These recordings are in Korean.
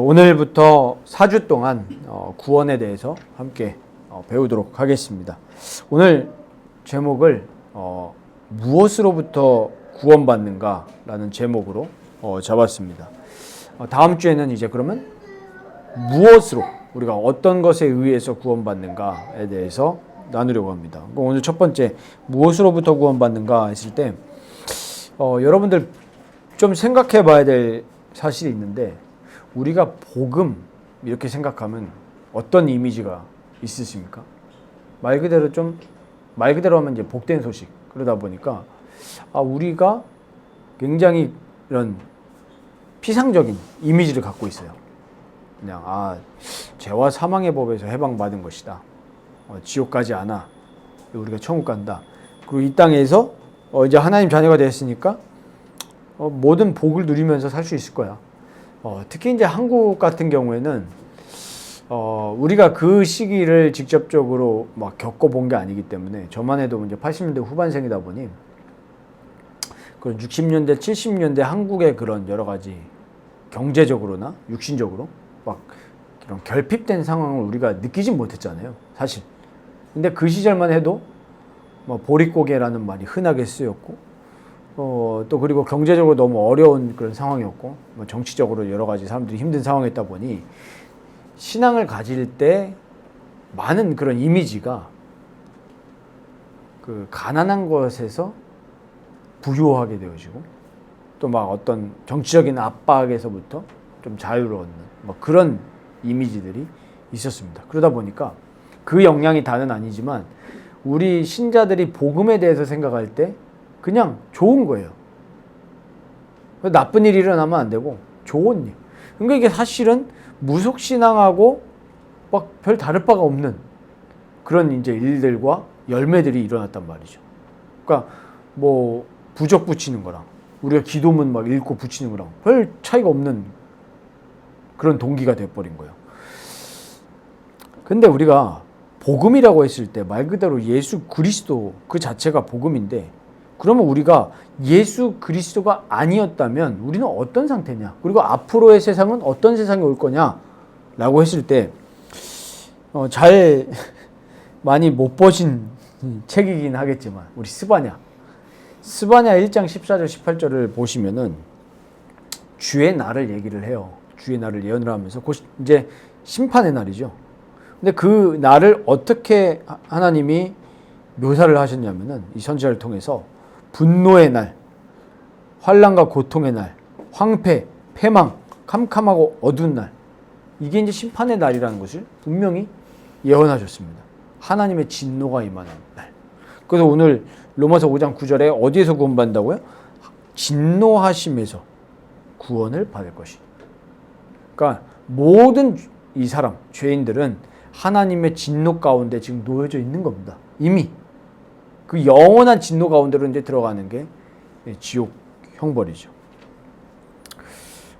오늘부터 4주 동안 구원에 대해서 함께 배우도록 하겠습니다. 오늘 제목을 무엇으로부터 구원받는가 라는 제목으로 잡았습니다. 다음 주에는 이제 그러면 무엇으로, 우리가 어떤 것에 의해서 구원받는가에 대해서 나누려고 합니다. 오늘 첫 번째, 무엇으로부터 구원받는가 했을 때 여러분들 좀 생각해 봐야 될 사실이 있는데, 우리가 복음 이렇게 생각하면 어떤 이미지가 있으십니까? 말 그대로 하면 이제 복된 소식. 그러다 보니까 우리가 굉장히 이런 피상적인 이미지를 갖고 있어요. 그냥 죄와 사망의 법에서 해방받은 것이다. 지옥 가지 않아. 우리가 천국 간다. 그리고 이 땅에서 이제 하나님 자녀가 됐으니까 모든 복을 누리면서 살 수 있을 거야. 특히 이제 한국 같은 경우에는 우리가 그 시기를 직접적으로 막 겪어본 게 아니기 때문에, 저만 해도 이제 80년대 후반생이다 보니 그 60년대, 70년대 한국의 그런 여러 가지 경제적으로나 육신적으로 막 이런 결핍된 상황을 우리가 느끼진 못했잖아요, 사실. 근데 그 시절만 해도 보릿고개라는 말이 흔하게 쓰였고, 또 그리고 경제적으로 너무 어려운 그런 상황이었고, 정치적으로 여러 가지 사람들이 힘든 상황이었다 보니 신앙을 가질 때 많은 그런 이미지가 그 가난한 것에서 부유하게 되어지고, 또 막 어떤 정치적인 압박에서부터 좀 자유로운 그런 이미지들이 있었습니다. 그러다 보니까 그 영향이 다는 아니지만 우리 신자들이 복음에 대해서 생각할 때 그냥 좋은 거예요. 나쁜 일이 일어나면 안 되고 좋은 일. 그러니까 이게 사실은 무속신앙하고 막 별 다를 바가 없는 그런 이제 일들과 열매들이 일어났단 말이죠. 그러니까 부적 붙이는 거랑 우리가 기도문 막 읽고 붙이는 거랑 별 차이가 없는 그런 동기가 돼버린 거예요. 근데 우리가 복음이라고 했을 때 말 그대로 예수 그리스도 그 자체가 복음인데, 그러면 우리가 예수 그리스도가 아니었다면 우리는 어떤 상태냐, 그리고 앞으로의 세상은 어떤 세상이 올 거냐 라고 했을 때 잘 많이 못 보신 책이긴 하겠지만, 우리 스바냐 1장 14절 18절을 보시면은 주의 날을 얘기를 해요. 주의 날을 예언을 하면서 곧 이제 심판의 날이죠. 근데 그 날을 어떻게 하나님이 묘사를 하셨냐면은 이 선지자를 통해서 분노의 날, 환난과 고통의 날, 황폐, 패망, 캄캄하고 어두운 날, 이게 이제 심판의 날이라는 것을 분명히 예언하셨습니다. 하나님의 진노가 임하는 날. 그래서 오늘 로마서 5장 9절에 어디에서 구원받는다고요? 진노하심에서 구원을 받을 것이다. 그러니까 모든 이 사람, 죄인들은 하나님의 진노 가운데 지금 놓여져 있는 겁니다. 이미 그 영원한 진노 가운데로 이제 들어가는 게 지옥 형벌이죠.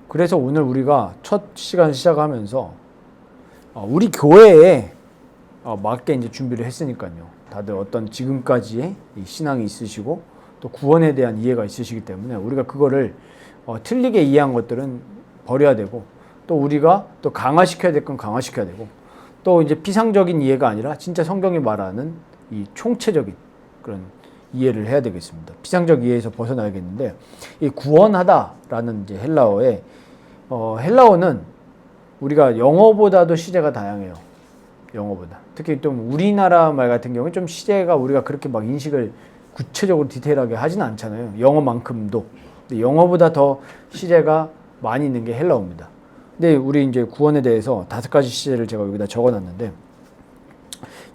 그래서 오늘 우리가 첫 시간 시작하면서 우리 교회에 맞게 이제 준비를 했으니까요. 다들 어떤 지금까지의 이 신앙이 있으시고 또 구원에 대한 이해가 있으시기 때문에 우리가 그거를 틀리게 이해한 것들은 버려야 되고, 또 우리가 또 강화시켜야 될 건 강화시켜야 되고, 또 이제 피상적인 이해가 아니라 진짜 성경이 말하는 이 총체적인 그런 이해를 해야 되겠습니다. 피상적 이해에서 벗어나야겠는데, 이 구원하다라는 이제 헬라어에 헬라어는 우리가 영어보다도 시제가 다양해요. 영어보다. 특히 좀 우리나라 말 같은 경우는 좀 시제가 우리가 그렇게 막 인식을 구체적으로 디테일하게 하지는 않잖아요. 영어만큼도. 근데 영어보다 더 시제가 많이 있는 게 헬라어입니다. 근데 우리 이제 구원에 대해서 5가지 시제를 제가 여기다 적어놨는데,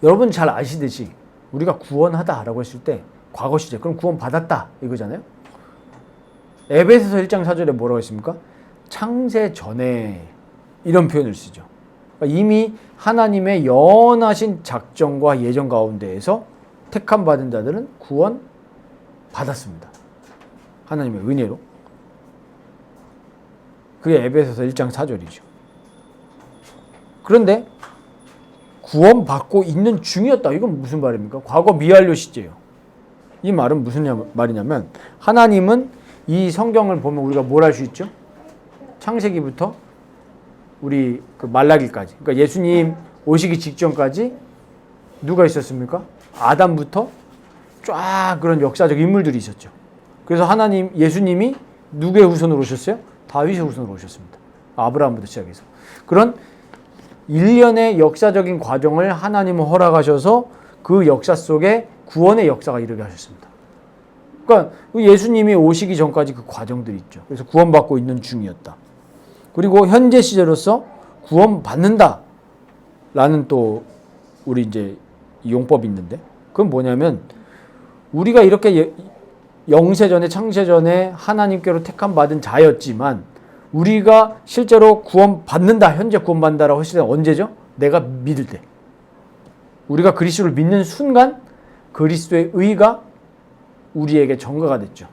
여러분 잘 아시듯이 우리가 구원하다라고 했을 때 과거 시제, 그럼 구원 받았다 이거잖아요. 에베소서 1장 4절에 뭐라고 했습니까? 창세 전에, 이런 표현을 쓰죠. 그러니까 이미 하나님의 연하신 작정과 예정 가운데에서 택함 받은 자들은 구원 받았습니다. 하나님의 은혜로. 그게 에베소서 1장 4절이죠. 그런데 구원받고 있는 중이었다. 이건 무슨 말입니까? 과거 미완료 시제예요. 이 말은 무슨 말이냐면 하나님은 이 성경을 보면 우리가 뭘 할 수 있죠? 창세기부터 우리 그 말라기까지, 그러니까 예수님 오시기 직전까지 누가 있었습니까? 아담부터 쫙 그런 역사적 인물들이 있었죠. 그래서 예수님이 누구의 후손으로 오셨어요? 다윗의 후손으로 오셨습니다. 아브라함부터 시작해서. 그런 일련의 역사적인 과정을 하나님은 허락하셔서 그 역사 속에 구원의 역사가 이르게 하셨습니다. 그러니까 예수님이 오시기 전까지 그 과정들이 있죠. 그래서 구원받고 있는 중이었다. 그리고 현재 시제로서 구원받는다 라는 또 우리 이제 용법이 있는데, 그건 뭐냐면 우리가 이렇게 영세전에 창세전에 하나님께로 택함 받은 자였지만 우리가 실제로 구원받는다, 현재 구원받는다라고 했을 때 언제죠? 내가 믿을 때. 우리가 그리스도를 믿는 순간 그리스도의 의가 우리에게 전가가 됐죠.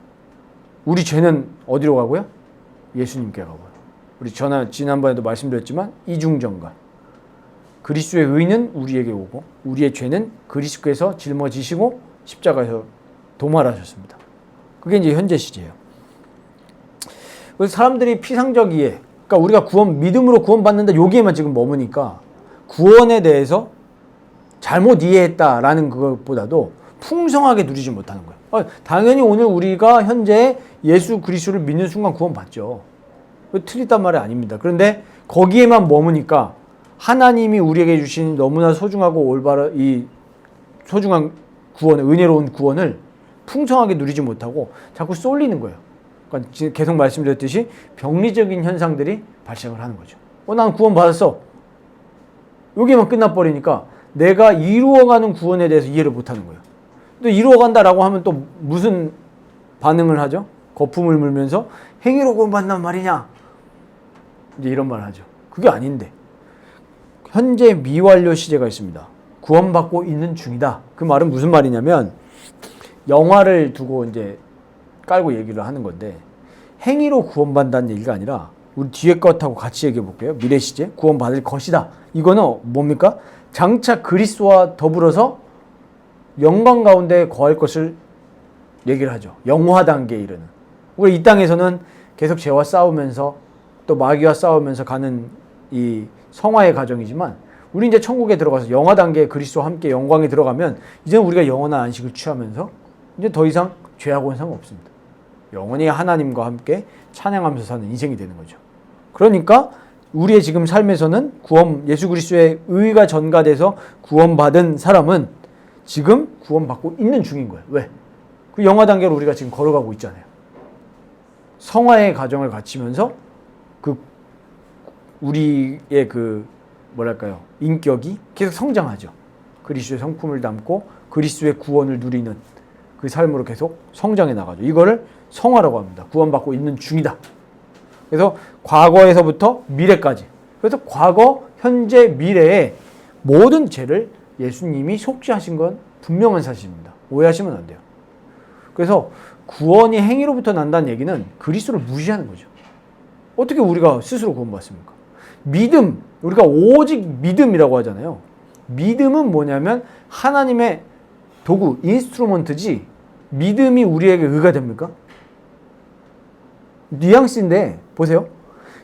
우리 죄는 어디로 가고요? 예수님께 가고요. 우리 지난번에도 말씀드렸지만 이중전가. 그리스도의 의는 우리에게 오고 우리의 죄는 그리스도께서 짊어지시고 십자가에서 도말하셨습니다. 그게 이제 현재 시제예요. 그래서 사람들이 피상적 이해, 그러니까 우리가 믿음으로 구원받는다 여기에만 지금 머무니까 구원에 대해서 잘못 이해했다라는 것보다도 풍성하게 누리지 못하는 거예요. 당연히 오늘 우리가 현재 예수 그리스도를 믿는 순간 구원받죠. 틀리단 말이 아닙니다. 그런데 거기에만 머무니까 하나님이 우리에게 주신 너무나 소중하고 올바른 이 소중한 구원을, 은혜로운 구원을 풍성하게 누리지 못하고 자꾸 쏠리는 거예요. 그러니까 계속 말씀드렸듯이 병리적인 현상들이 발생을 하는 거죠. 난 구원 받았어. 여기만 끝나버리니까 내가 이루어가는 구원에 대해서 이해를 못하는 거예요. 또 이루어간다라고 하면 또 무슨 반응을 하죠? 거품을 물면서 행위로 구원받는단 말이냐? 이제 이런 말을 하죠. 그게 아닌데 현재 미완료 시제가 있습니다. 구원받고 있는 중이다. 그 말은 무슨 말이냐면 영화를 두고 이제 깔고 얘기를 하는 건데 행위로 구원받는다는 얘기가 아니라 우리 뒤에 것하고 같이 얘기해 볼게요. 미래 시제 구원받을 것이다. 이거는 뭡니까? 장차 그리스도와 더불어서 영광 가운데 거할 것을 얘기를 하죠. 영화 단계에 이르는. 우리 이 땅에서는 계속 죄와 싸우면서 또 마귀와 싸우면서 가는 이 성화의 과정이지만 우리 이제 천국에 들어가서 영화 단계에 그리스도와 함께 영광에 들어가면 이제는 우리가 영원한 안식을 취하면서 이제 더 이상 죄하고는 상관없습니다. 영원히 하나님과 함께 찬양하면서 사는 인생이 되는 거죠. 그러니까 우리의 지금 삶에서는 예수 그리스도의 의가 전가돼서 구원받은 사람은 지금 구원받고 있는 중인 거예요. 왜? 그 영화 단계로 우리가 지금 걸어가고 있잖아요. 성화의 과정을 갖추면서 우리의 인격이 계속 성장하죠. 그리스도의 성품을 담고 그리스도의 구원을 누리는 그 삶으로 계속 성장해 나가죠. 이거를 성화라고 합니다. 구원받고 있는 중이다. 그래서 과거에서부터 미래까지. 그래서 과거, 현재, 미래의 모든 죄를 예수님이 속죄하신 건 분명한 사실입니다. 오해하시면 안 돼요. 그래서 구원이 행위로부터 난다는 얘기는 그리스도를 무시하는 거죠. 어떻게 우리가 스스로 구원받습니까? 믿음, 우리가 오직 믿음이라고 하잖아요. 믿음은 뭐냐면 하나님의 도구, 인스트루먼트지 믿음이 우리에게 의가 됩니까? 뉘앙스인데 보세요.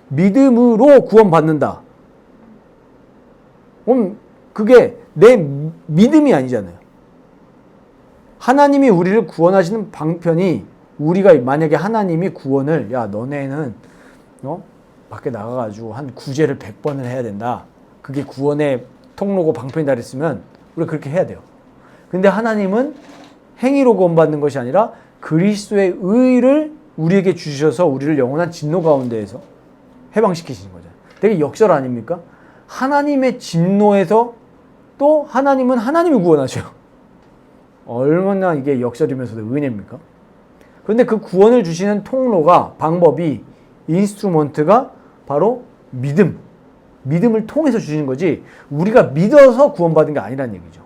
믿음으로 구원받는다. 그럼 그게 내 믿음이 아니잖아요. 하나님이 우리를 구원하시는 방편이 우리가 만약에 하나님이 구원을 너네는 밖에 나가가지고 한 구제를 100번을 해야 된다. 그게 구원의 통로고 방편이다 그랬으면 우리가 그렇게 해야 돼요. 근데 하나님은 행위로 구원받는 것이 아니라 그리스도의 의를 우리에게 주셔서 우리를 영원한 진노 가운데에서 해방시키시는 거잖아요. 되게 역설 아닙니까? 하나님의 진노에서 또 하나님은 하나님이 구원하셔요. 얼마나 이게 역설이면서도 은혜입니까? 그런데 그 구원을 주시는 통로가, 방법이, 인스트루먼트가 바로 믿음을 통해서 주시는 거지 우리가 믿어서 구원받은 게 아니라는 얘기죠.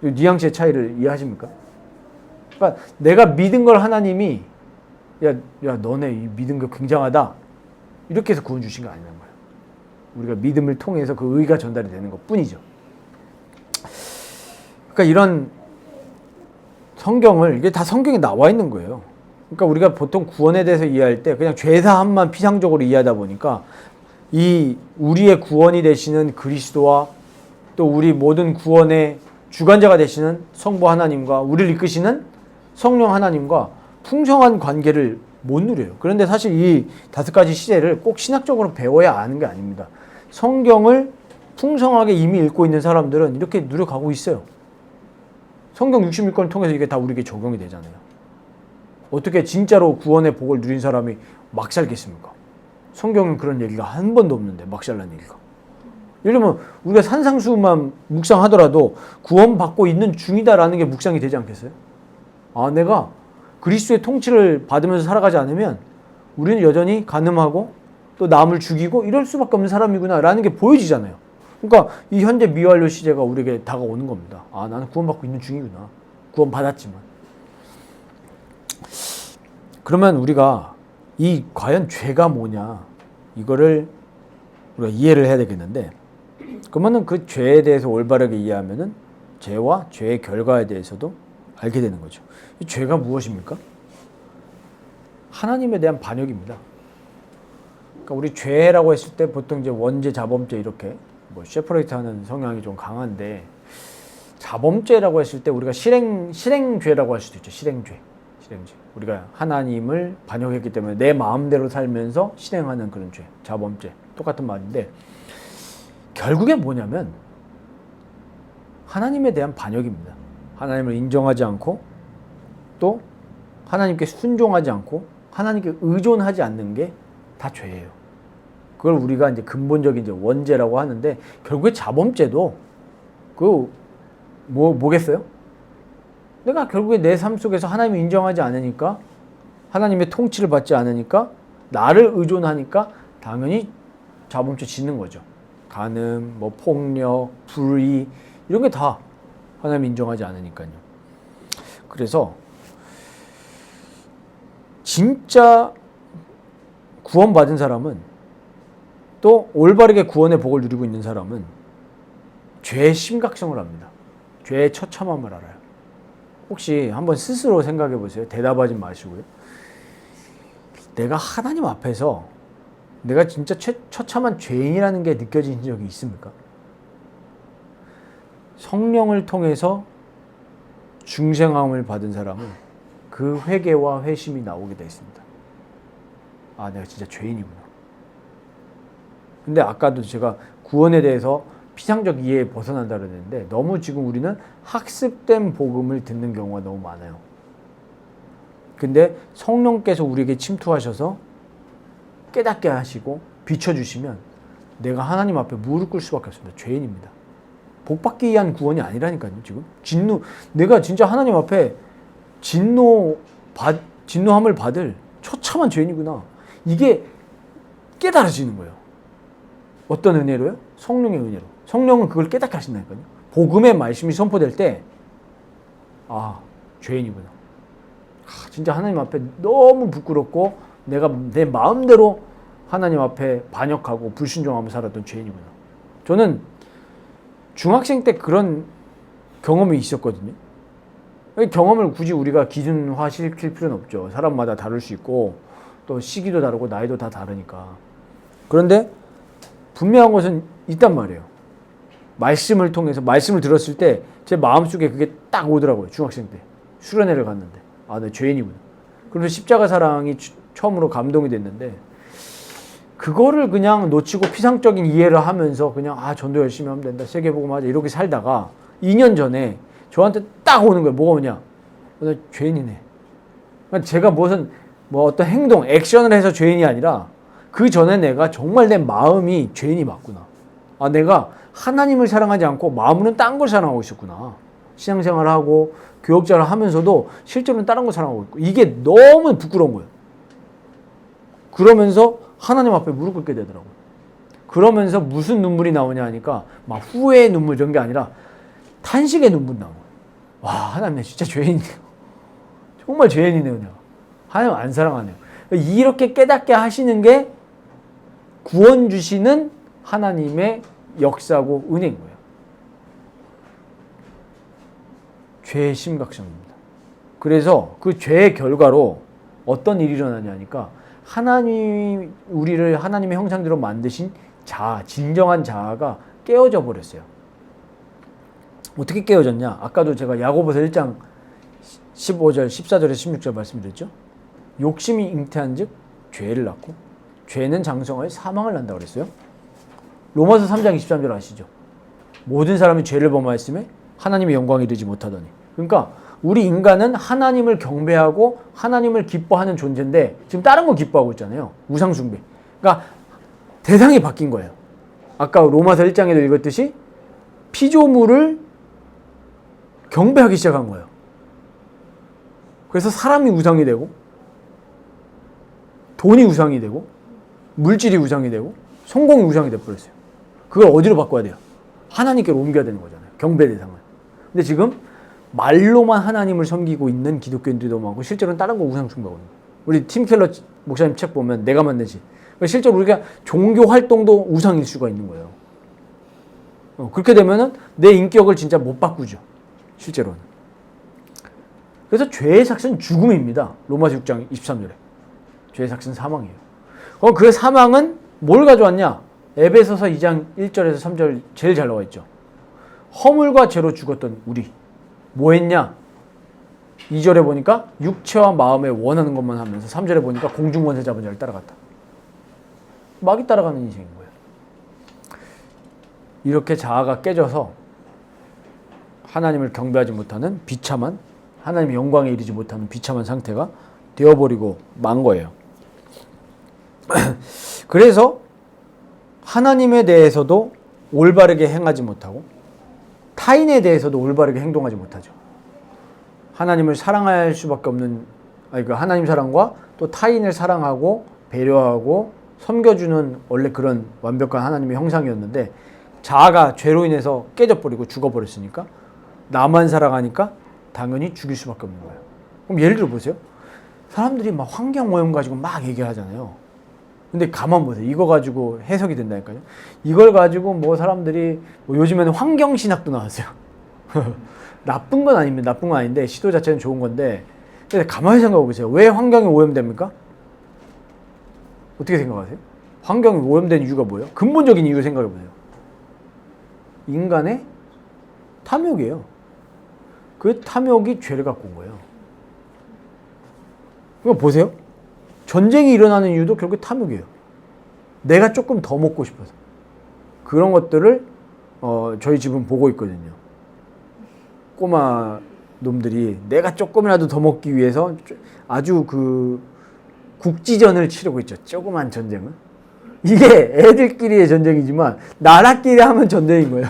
뉘앙스의 차이를 이해하십니까? 그러니까 내가 믿은 걸 하나님이 너네 이 믿은 거 굉장하다 이렇게 해서 구원 주신 거 아니란 거예요. 우리가 믿음을 통해서 그 의가 전달이 되는 것 뿐이죠. 그러니까 이런 성경을 이게 다 성경에 나와 있는 거예요. 그러니까 우리가 보통 구원에 대해서 이해할 때 그냥 죄사함만 피상적으로 이해하다 보니까 이 우리의 구원이 되시는 그리스도와 또 우리 모든 구원의 주관자가 되시는 성부 하나님과 우리를 이끄시는 성령 하나님과 풍성한 관계를 못 누려요. 그런데 사실 이 5가지 시제를 꼭 신학적으로 배워야 아는 게 아닙니다. 성경을 풍성하게 이미 읽고 있는 사람들은 이렇게 누려가고 있어요. 성경 66권을 통해서 이게 다 우리에게 적용이 되잖아요. 어떻게 진짜로 구원의 복을 누린 사람이 막 살겠습니까? 성경은 그런 얘기가 한 번도 없는데 막 살라는 얘기가. 예를 들면 우리가 산상수만 묵상하더라도 구원받고 있는 중이다라는 게 묵상이 되지 않겠어요? 아, 내가 그리스도의 통치를 받으면서 살아가지 않으면 우리는 여전히 간음하고 또 남을 죽이고 이럴 수밖에 없는 사람이구나 라는 게 보여지잖아요. 그러니까 이 현재 미완료 시제가 우리에게 다가오는 겁니다. 아, 나는 구원받고 있는 중이구나. 구원받았지만. 그러면 우리가 이 과연 죄가 뭐냐 이거를 우리가 이해를 해야 되겠는데, 그러면은 그 죄에 대해서 올바르게 이해하면은 죄와 죄의 결과에 대해서도 알게 되는 거죠. 이 죄가 무엇입니까? 하나님에 대한 반역입니다. 그러니까 우리 죄라고 했을 때 보통 이제 원죄, 자범죄 이렇게 뭐 세퍼레이트하는 성향이 좀 강한데, 자범죄라고 했을 때 우리가 실행죄라고 할 수도 있죠. 실행죄. 우리가 하나님을 반역했기 때문에 내 마음대로 살면서 실행하는 그런 죄, 자범죄. 똑같은 말인데 결국엔 뭐냐면 하나님에 대한 반역입니다. 하나님을 인정하지 않고 또 하나님께 순종하지 않고 하나님께 의존하지 않는 게 다 죄예요. 그걸 우리가 이제 근본적인 이제 원죄라고 하는데, 결국에 자범죄도 뭐겠어요? 내가 결국에 내 삶 속에서 하나님을 인정하지 않으니까, 하나님의 통치를 받지 않으니까, 나를 의존하니까 당연히 자범죄 짓는 거죠. 간음, 뭐 폭력, 불의 이런 게 다 하나님 인정하지 않으니까요. 그래서 진짜 구원받은 사람은, 또 올바르게 구원의 복을 누리고 있는 사람은 죄의 심각성을 압니다. 죄의 처참함을 알아요. 혹시 한번 스스로 생각해 보세요. 대답하지 마시고요. 내가 하나님 앞에서 내가 진짜 처참한 죄인이라는 게 느껴진 적이 있습니까? 성령을 통해서 중생함을 받은 사람은 그 회개와 회심이 나오게 되어 있습니다. 아, 내가 진짜 죄인이구나. 근데 아까도 제가 구원에 대해서 피상적 이해에 벗어난다 그랬는데, 너무 지금 우리는 학습된 복음을 듣는 경우가 너무 많아요. 근데 성령께서 우리에게 침투하셔서 깨닫게 하시고 비춰주시면 내가 하나님 앞에 무릎 꿇을 수밖에 없습니다. 죄인입니다. 복받기 위한 구원이 아니라니까요. 지금 내가 진짜 하나님 앞에 진노함을 받을 처참한 죄인이구나. 이게 깨달아지는 거예요. 어떤 은혜로요? 성령의 은혜로. 성령은 그걸 깨닫게 하신다니까요. 복음의 말씀이 선포될 때, 아, 죄인이구나. 아, 진짜 하나님 앞에 너무 부끄럽고 내가 내 마음대로 하나님 앞에 반역하고 불순종하며 살았던 죄인이구나. 저는 중학생 때 그런 경험이 있었거든요. 경험을 굳이 우리가 기준화 시킬 필요는 없죠. 사람마다 다를 수 있고 또 시기도 다르고 나이도 다 다르니까. 그런데 분명한 것은 있단 말이에요. 말씀을 통해서, 말씀을 들었을 때 제 마음속에 그게 딱 오더라고요. 중학생 때 수련회를 갔는데, 아, 내 죄인이구나. 그러면서 십자가 사랑이 처음으로 감동이 됐는데, 그거를 그냥 놓치고 피상적인 이해를 하면서 그냥 전도 열심히 하면 된다, 세계복음 하자 이렇게 살다가 2년 전에 저한테 딱 오는 거예요. 뭐가 오냐? 나 죄인이네. 그러니까 제가 뭐 어떤 행동, 액션을 해서 죄인이 아니라 그 전에 내가 정말 내 마음이 죄인이 맞구나. 아, 내가 하나님을 사랑하지 않고 마음으로는 딴 걸 사랑하고 있었구나. 신앙생활을 하고 교역자를 하면서도 실제로는 다른 걸 사랑하고 있고, 이게 너무 부끄러운 거예요. 그러면서 하나님 앞에 무릎 꿇게 되더라고요. 그러면서 무슨 눈물이 나오냐 하니까 막 후회의 눈물 이런 게 아니라 탄식의 눈물이 나온 거예요. 와, 하나님, 내 진짜 죄인이네요. 정말 죄인이네요. 내가. 하나님 안 사랑하네요. 이렇게 깨닫게 하시는 게 구원 주시는 하나님의 역사고 은혜인 거예요. 죄의 심각성입니다. 그래서 그 죄의 결과로 어떤 일이 일어나냐니까 우리를 하나님의 형상대로 만드신 자아, 진정한 자아가 깨어져 버렸어요. 어떻게 깨어졌냐? 아까도 제가 야고보서 1장 15절, 14절에서 16절 말씀드렸죠. 욕심이 잉태한 즉 죄를 낳고 죄는 장성하여 사망을 난다고 그랬어요. 로마서 3장 23절 아시죠? 모든 사람이 죄를 범하였음에 하나님의 영광에 이르지 못하더니. 그러니까 우리 인간은 하나님을 경배하고 하나님을 기뻐하는 존재인데 지금 다른 거 기뻐하고 있잖아요. 우상 숭배. 그러니까 대상이 바뀐 거예요. 아까 로마서 1장에도 읽었듯이 피조물을 경배하기 시작한 거예요. 그래서 사람이 우상이 되고 돈이 우상이 되고 물질이 우상이 되고 성공이 우상이 돼버렸어요. 그걸 어디로 바꿔야 돼요? 하나님께로 옮겨야 되는 거잖아요. 경배 대상을. 근데 지금 말로만 하나님을 섬기고 있는 기독교인들도 많고 실제로는 다른 거 우상 숭배하고 있는 거예요. 우리 팀 켈러 목사님 책 보면 내가 만든 시. 실제로 우리가 종교 활동도 우상일 수가 있는 거예요. 그렇게 되면은 내 인격을 진짜 못 바꾸죠. 실제로는. 그래서 죄의 삭은 죽음입니다. 로마서 6장 23절에. 죄의 삭은 사망이에요. 그 사망은 뭘 가져왔냐? 에베소서 2장 1절에서 3절 제일 잘 나와 있죠. 허물과 죄로 죽었던 우리. 뭐 했냐? 2절에 보니까 육체와 마음에 원하는 것만 하면서 3절에 보니까 공중권세 잡은 자를 따라갔다. 마귀 따라가는 인생인 거예요. 이렇게 자아가 깨져서 하나님을 경배하지 못하는 비참한, 하나님의 영광에 이르지 못하는 비참한 상태가 되어버리고 만 거예요. 그래서 하나님에 대해서도 올바르게 행하지 못하고 타인에 대해서도 올바르게 행동하지 못하죠. 하나님을 사랑할 수밖에 없는, 하나님 사랑과 또 타인을 사랑하고 배려하고 섬겨주는 원래 그런 완벽한 하나님의 형상이었는데 자아가 죄로 인해서 깨져버리고 죽어버렸으니까 나만 사랑하니까 당연히 죽일 수밖에 없는 거예요. 그럼 예를 들어 보세요. 사람들이 막 환경오염 가지고 막 얘기를 하잖아요. 근데 가만 보세요. 이거 가지고 해석이 된다니까요. 이걸 가지고 뭐 사람들이 요즘에는 환경신학도 나왔어요. 나쁜 건 아닙니다. 나쁜 건 아닌데 시도 자체는 좋은 건데 근데 가만히 생각해 보세요. 왜 환경이 오염됩니까? 어떻게 생각하세요? 환경이 오염된 이유가 뭐예요? 근본적인 이유 생각해 보세요. 인간의 탐욕이에요. 그 탐욕이 죄를 갖고 온 거예요. 이거 보세요. 전쟁이 일어나는 이유도 결국 탐욕이에요. 내가 조금 더 먹고 싶어서. 그런 것들을 저희 집은 보고 있거든요. 꼬마 놈들이 내가 조금이라도 더 먹기 위해서 아주 그 국지전을 치르고 있죠. 조그만 전쟁은. 이게 애들끼리의 전쟁이지만 나라끼리 하면 전쟁인 거예요.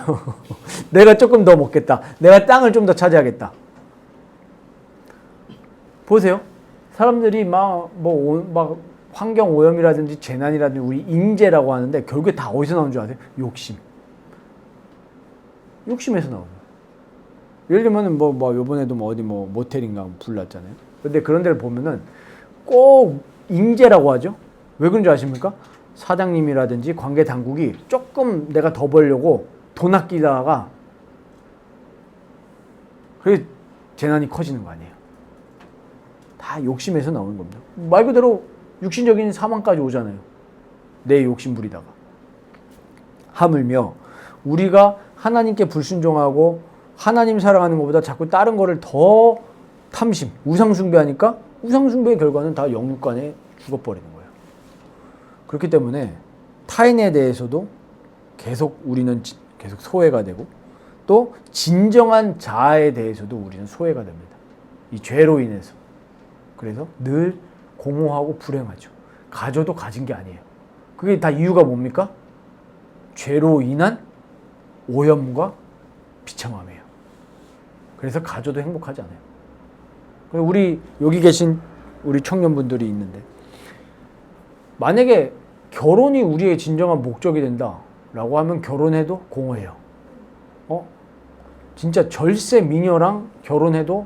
내가 조금 더 먹겠다. 내가 땅을 좀 더 차지하겠다. 보세요. 사람들이 막 환경 오염이라든지 재난이라든지 우리 인재라고 하는데 결국에 다 어디서 나오는 줄 아세요? 욕심. 욕심에서 나오는 거예요. 예를 들면 요번에도 어디 모텔인가 불났잖아요. 근데 그런 데를 보면은 꼭 인재라고 하죠. 왜 그런 줄 아십니까? 사장님이라든지 관계 당국이 조금 내가 더 벌려고 돈 아끼다가 그게 재난이 커지는 거 아니에요. 다 욕심에서 나오는 겁니다. 말 그대로 육신적인 사망까지 오잖아요. 내 욕심 부리다가. 하물며 우리가 하나님께 불순종하고 하나님 사랑하는 것보다 자꾸 다른 거를 더 탐심, 우상숭배하니까 우상숭배의 결과는 다 영육간에 죽어버리는 거예요. 그렇기 때문에 타인에 대해서도 우리는 계속 소외가 되고 또 진정한 자아에 대해서도 우리는 소외가 됩니다. 이 죄로 인해서. 그래서 늘 공허하고 불행하죠. 가져도 가진 게 아니에요. 그게 다 이유가 뭡니까? 죄로 인한 오염과 비참함이에요. 그래서 가져도 행복하지 않아요. 우리 여기 계신 우리 청년분들이 있는데 만약에 결혼이 우리의 진정한 목적이 된다라고 하면 결혼해도 공허해요. 진짜 절세 미녀랑 결혼해도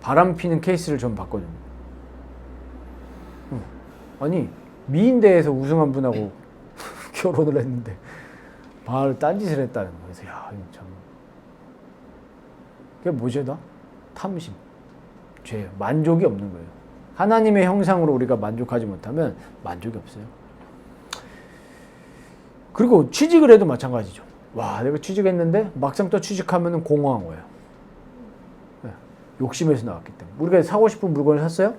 바람 피는 케이스를 전 봤거든요. 아니 미인대에서 우승한 분하고 결혼을 했는데 바로 딴짓을 했다는 거예요. 그래서 야, 참 그게 뭐죠? 탐심. 죄예요. 만족이 없는 거예요. 하나님의 형상으로 우리가 만족하지 못하면 만족이 없어요. 그리고 취직을 해도 마찬가지죠. 와, 내가 취직했는데 막상 또 취직하면 공허한 거예요. 욕심에서 나왔기 때문에. 우리가 사고 싶은 물건을 샀어요?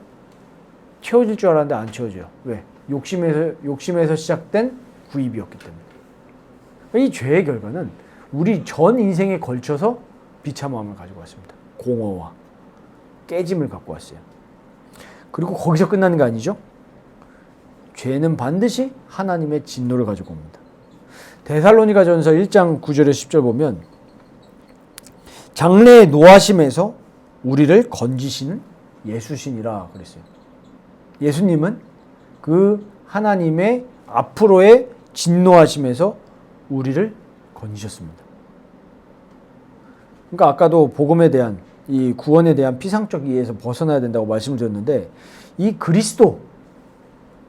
채워질 줄 알았는데 안 채워져요. 왜? 욕심에서 시작된 구입이었기 때문에. 이 죄의 결과는 우리 전 인생에 걸쳐서 비참함을 가지고 왔습니다. 공허와 깨짐을 갖고 왔어요. 그리고 거기서 끝나는 게 아니죠. 죄는 반드시 하나님의 진노를 가지고 옵니다. 데살로니가전서 1장 9절에 10절 보면 장래의 노하심에서 우리를 건지시는 예수신이라 그랬어요. 예수님은 그 하나님의 앞으로의 진노하심에서 우리를 건지셨습니다. 그러니까 아까도 복음에 대한 이 구원에 대한 피상적 이해에서 벗어나야 된다고 말씀을 드렸는데 이 그리스도,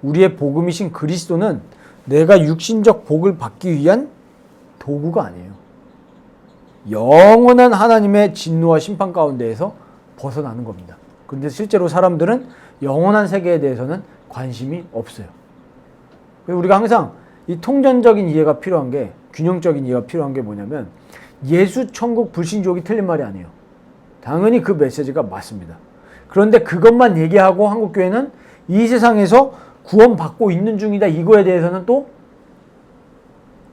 우리의 복음이신 그리스도는 내가 육신적 복을 받기 위한 도구가 아니에요. 영원한 하나님의 진노와 심판 가운데에서 벗어나는 겁니다. 그런데 실제로 사람들은 영원한 세계에 대해서는 관심이 없어요. 그래서 우리가 항상 이 통전적인 이해가 필요한 게, 균형적인 이해가 필요한 게 뭐냐면 예수, 천국, 불신족이 틀린 말이 아니에요. 당연히 그 메시지가 맞습니다. 그런데 그것만 얘기하고 한국교회는 이 세상에서 구원받고 있는 중이다, 이거에 대해서는 또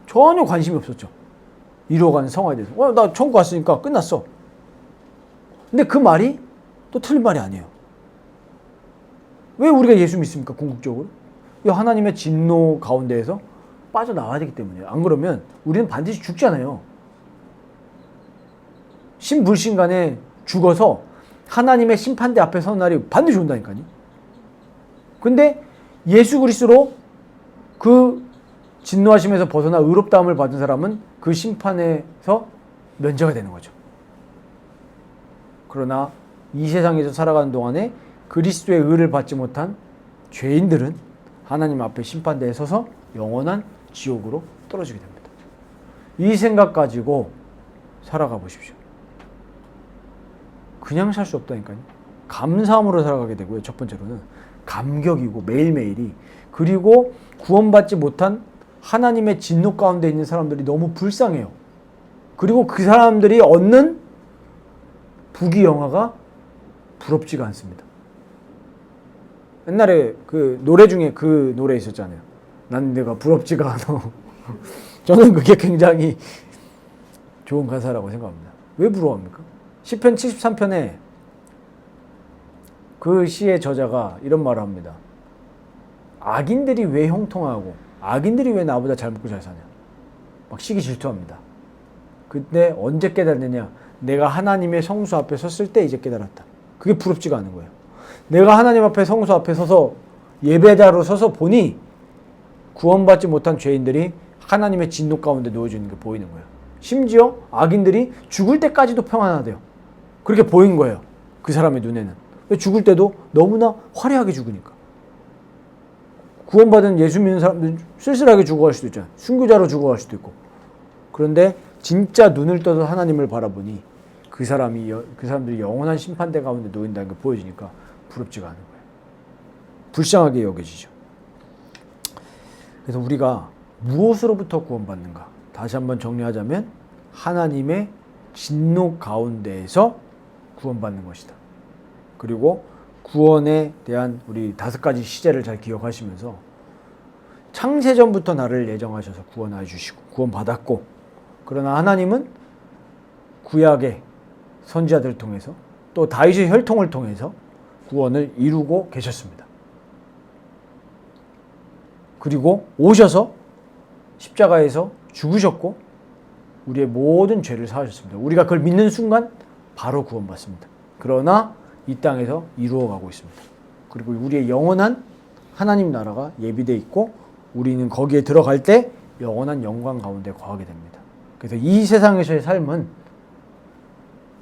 전혀 관심이 없었죠. 이루어가는 성화에 대해서. 나 천국 갔으니까 끝났어. 근데 그 말이 또 틀린 말이 아니에요. 왜 우리가 예수 믿습니까? 궁극적으로. 이 하나님의 진노 가운데에서 빠져나와야 되기 때문이에요. 안 그러면 우리는 반드시 죽잖아요. 신불신간에 죽어서 하나님의 심판대 앞에 서는 날이 반드시 온다니까요. 근데 예수 그리스도로 그 진노하심에서 벗어나 의롭다함을 받은 사람은 그 심판에서 면제가 되는 거죠. 그러나 이 세상에서 살아가는 동안에 그리스도의 의를 받지 못한 죄인들은 하나님 앞에 심판대에 서서 영원한 지옥으로 떨어지게 됩니다. 이 생각 가지고 살아가 보십시오. 그냥 살 수 없다니까요. 감사함으로 살아가게 되고요. 첫 번째로는 감격이고 매일매일이, 그리고 구원받지 못한 하나님의 진노 가운데 있는 사람들이 너무 불쌍해요. 그리고 그 사람들이 얻는 부귀영화가 부럽지가 않습니다. 옛날에 그 노래 중에 그 노래 있었잖아요. 난 내가 부럽지가 않아. 저는 그게 굉장히 좋은 가사라고 생각합니다. 왜 부러워합니까? 시편 73편에 그 시의 저자가 이런 말을 합니다. 악인들이 왜 형통하고 악인들이 왜 나보다 잘 먹고 잘 사냐. 막 시기 질투합니다. 근데 언제 깨달느냐. 내가 하나님의 성수 앞에 섰을 때 이제 깨달았다. 그게 부럽지가 않은 거예요. 내가 하나님 앞에 성수 앞에 서서 예배자로 서서 보니 구원받지 못한 죄인들이 하나님의 진노 가운데 놓여져 있는 게 보이는 거예요. 심지어 악인들이 죽을 때까지도 평안하대요. 그렇게 보인 거예요. 그 사람의 눈에는. 죽을 때도 너무나 화려하게 죽으니까. 구원받은 예수 믿는 사람들은 쓸쓸하게 죽어갈 수도 있잖아요. 순교자로 죽어갈 수도 있고. 그런데 진짜 눈을 떠서 하나님을 바라보니 그 사람들이 영원한 심판대 가운데 놓인다는 게 보여지니까 부럽지가 않은 거예요. 불쌍하게 여겨지죠. 그래서 우리가 무엇으로부터 구원받는가? 다시 한번 정리하자면 하나님의 진노 가운데에서 구원받는 것이다. 그리고 구원에 대한 우리 5가지 시제를 잘 기억하시면서 창세전부터 나를 예정하셔서 구원해 주시고 구원받았고, 그러나 하나님은 구약의 선지자들을 통해서 또 다윗의 혈통을 통해서 구원을 이루고 계셨습니다. 그리고 오셔서 십자가에서 죽으셨고 우리의 모든 죄를 사하셨습니다. 우리가 그걸 믿는 순간 바로 구원받습니다. 그러나 이 땅에서 이루어가고 있습니다. 그리고 우리의 영원한 하나님 나라가 예비되어 있고 우리는 거기에 들어갈 때 영원한 영광 가운데 거하게 됩니다. 그래서 이 세상에서의 삶은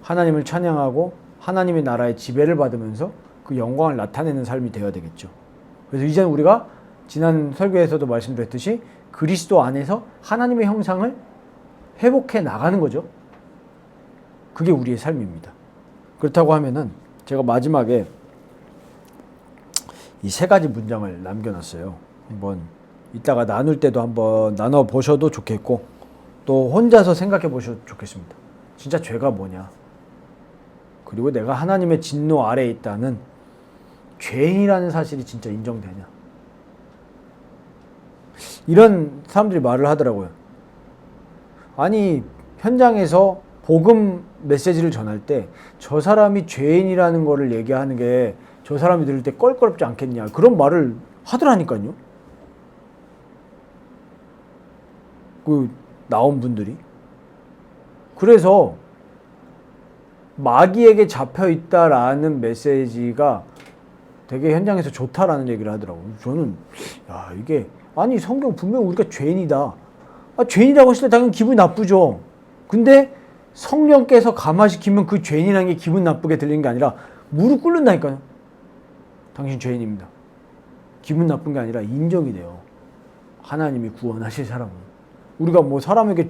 하나님을 찬양하고 하나님의 나라의 지배를 받으면서 그 영광을 나타내는 삶이 되어야 되겠죠. 그래서 이제는 우리가 지난 설교에서도 말씀드렸듯이 그리스도 안에서 하나님의 형상을 회복해 나가는 거죠. 그게 우리의 삶입니다. 그렇다고 하면은 제가 마지막에 이 세 가지 문장을 남겨놨어요. 한번 이따가 나눌 때도 한번 나눠 보셔도 좋겠고 또 혼자서 생각해 보셔도 좋겠습니다. 진짜 죄가 뭐냐? 그리고 내가 하나님의 진노 아래에 있다는 죄인이라는 사실이 진짜 인정되냐? 이런 사람들이 말을 하더라고요. 아니 현장에서 복음 메시지를 전할 때 저 사람이 죄인이라는 거를 얘기하는 게 저 사람이 들을 때 껄끄럽지 않겠냐 그런 말을 하더라니까요. 그 나온 분들이. 그래서 마귀에게 잡혀 있다라는 메시지가 되게 현장에서 좋다라는 얘기를 하더라고요. 저는 야 이게 아니 성경 분명 우리가 죄인이다. 죄인이라고 했을 때 당연히 기분이 나쁘죠. 근데 성령께서 감화시키면 그 죄인이라는 게 기분 나쁘게 들리는 게 아니라 무릎 꿇는다니까요. 당신 죄인입니다. 기분 나쁜 게 아니라 인정이 돼요. 하나님이 구원하실 사람은. 우리가 뭐 사람에게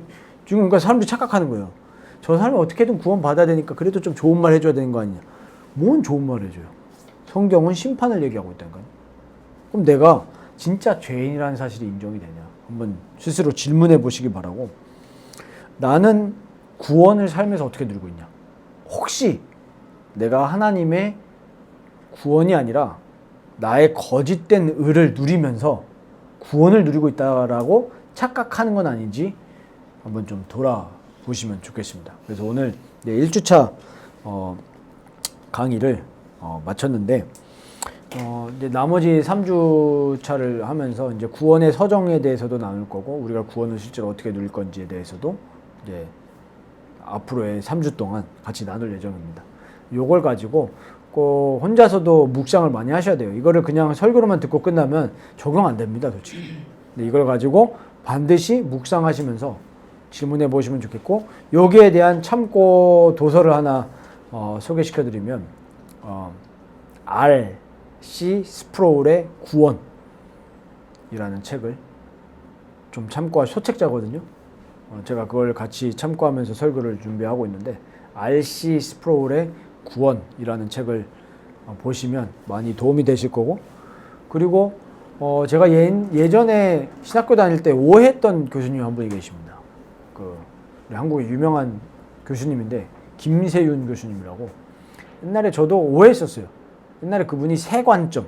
지금 그러니까 사람들이 착각하는 거예요. 저 사람이 어떻게든 구원 받아야 되니까 그래도 좀 좋은 말 해줘야 되는 거 아니냐. 뭔 좋은 말 해줘요. 성경은 심판을 얘기하고 있다니까요. 그럼 내가 진짜 죄인이라는 사실이 인정이 되냐. 한번 스스로 질문해 보시기 바라고. 나는 구원을 삶에서 어떻게 누리고 있냐. 혹시 내가 하나님의 구원이 아니라 나의 거짓된 의를 누리면서 구원을 누리고 있다라고 착각하는 건 아닌지 한번 좀 돌아보시면 좋겠습니다. 그래서 오늘 1주차 강의를 마쳤는데 이제 나머지 3주차를 하면서 이제 구원의 서정에 대해서도 나눌 거고 우리가 구원을 실제로 어떻게 누릴 건지에 대해서도 이제 앞으로의 3주 동안 같이 나눌 예정입니다. 요걸 가지고 꼭 혼자서도 묵상을 많이 하셔야 돼요. 이거를 그냥 설교로만 듣고 끝나면 적용 안 됩니다, 솔직히. 근데 이걸 가지고 반드시 묵상하시면서 질문해 보시면 좋겠고 여기에 대한 참고 도서를 하나 소개시켜 드리면 R.C. 스프로울의 구원이라는 책을 좀 참고할 소책자거든요. 제가 그걸 같이 참고하면서 설교를 준비하고 있는데 R.C. 스프로울의 구원이라는 책을 보시면 많이 도움이 되실 거고 그리고 제가 예전에 신학교 다닐 때 오해했던 교수님 한 분이 계십니다. 우리 한국의 유명한 교수님인데 김세윤 교수님이라고 옛날에 저도 오해했었어요. 옛날에 그분이 세관점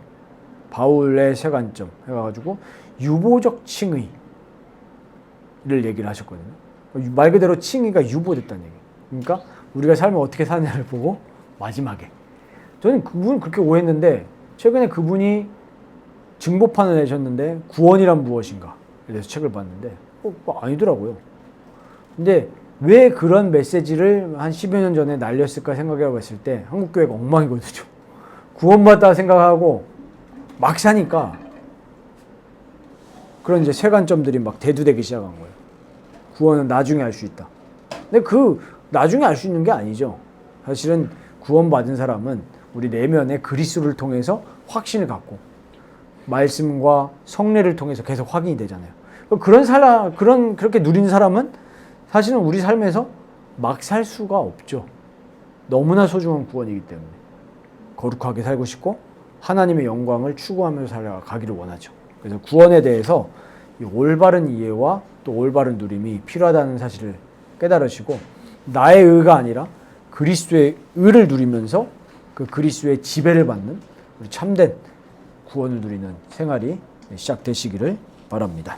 바울의 세관점 해가지고 유보적 칭의를 얘기를 하셨거든요. 말 그대로 칭의가 유보됐다는 얘기. 그러니까 우리가 삶을 어떻게 사느냐를 보고 마지막에 저는 그분을 그렇게 오해했는데 최근에 그분이 증보판을 내셨는데 구원이란 무엇인가에 대해서 책을 봤는데 아니더라고요. 근데 왜 그런 메시지를 한 10여 년 전에 날렸을까 생각해 봤을 때 한국교회가 엉망이거든요. 구원받다 생각하고 막 사니까 그런 이제 세관점들이 막 대두되기 시작한 거예요. 구원은 나중에 알 수 있다. 근데 그 나중에 알 수 있는 게 아니죠. 사실은 구원받은 사람은 우리 내면의 그리스도를 통해서 확신을 갖고 말씀과 성례를 통해서 계속 확인이 되잖아요. 그런 사람, 그렇게 누린 사람은 사실은 우리 삶에서 막 살 수가 없죠. 너무나 소중한 구원이기 때문에 거룩하게 살고 싶고 하나님의 영광을 추구하면서 살아가기를 원하죠. 그래서 구원에 대해서 이 올바른 이해와 또 올바른 누림이 필요하다는 사실을 깨달으시고 나의 의가 아니라 그리스도의 의를 누리면서 그 그리스도의 지배를 받는 우리 참된 구원을 누리는 생활이 시작되시기를 바랍니다.